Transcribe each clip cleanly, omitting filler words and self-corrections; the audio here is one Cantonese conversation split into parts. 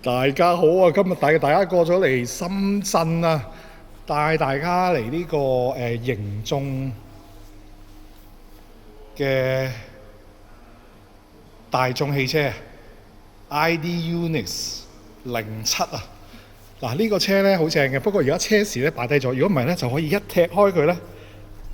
大家好啊！今日大家過咗嚟深圳啊，帶大家嚟呢、個營眾嘅大眾汽車 ID Unix 07啊！嗱，呢個車咧好正嘅，不過而家車匙咧擺低咗，如果唔係咧就可以一踢開佢咧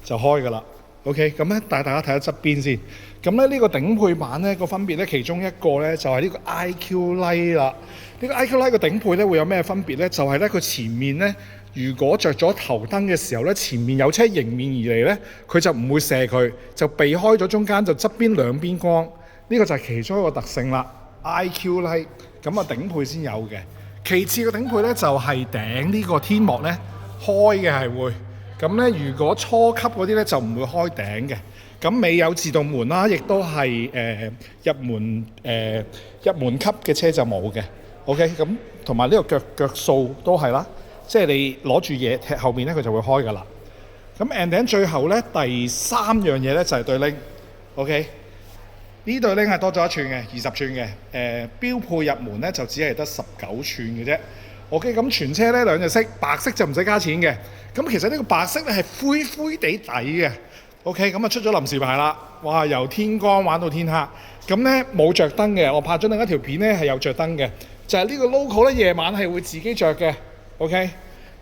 就開㗎啦。OK， 咁咧帶大家睇下側邊先。咁咧呢個頂配版咧個分別咧，其中一個咧就係呢個 IQ Light 啦。呢個 IQ Light 個頂配咧會有咩分別咧？就係咧佢前面咧，如果着咗頭燈嘅時候咧，前面有車迎面而嚟咧，佢就唔會射佢，就避開咗中間，就側邊兩邊光。呢個就係其中一個特性啦。IQ Light 咁啊頂配先有嘅。其次個頂配咧就係頂呢個天幕咧開嘅係會。咁咧，如果初級嗰啲咧就唔會開頂嘅。咁尾有自動門啦，亦都係入門級嘅車就冇嘅。OK， 咁同埋呢個腳數都係啦，即係你攞住嘢踢後面咧，佢就會開㗎啦。咁 and then 最後咧第三樣嘢咧就係對鈴。OK， 呢對鈴係多咗1寸嘅，20寸嘅。標配入門咧就只係得19寸嘅啫。OK， 咁全車咧兩隻色，白色就唔使加錢嘅。咁其實呢個白色咧係灰灰地底嘅。OK， 咁啊出咗臨時牌啦，哇！由天光玩到天黑，咁咧冇着燈嘅，我拍咗另一條片咧係有着燈嘅，就係呢個 logo 咧夜晚係會自己着嘅。OK，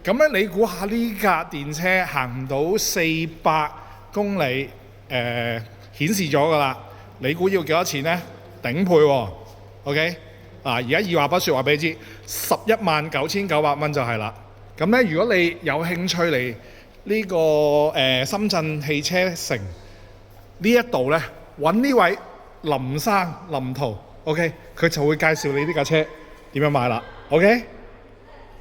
咁咧你估下呢架電車行唔到400公里顯示咗㗎啦，你估要幾多錢咧？頂配喎。OK， 而家二話不說話俾你知，119900蚊就係啦。咁咧如果你有興趣嚟呢個深圳汽車城呢一度咧，揾呢位林生林圖 ，OK， 佢就會介紹你呢架車點樣買啦 ，OK。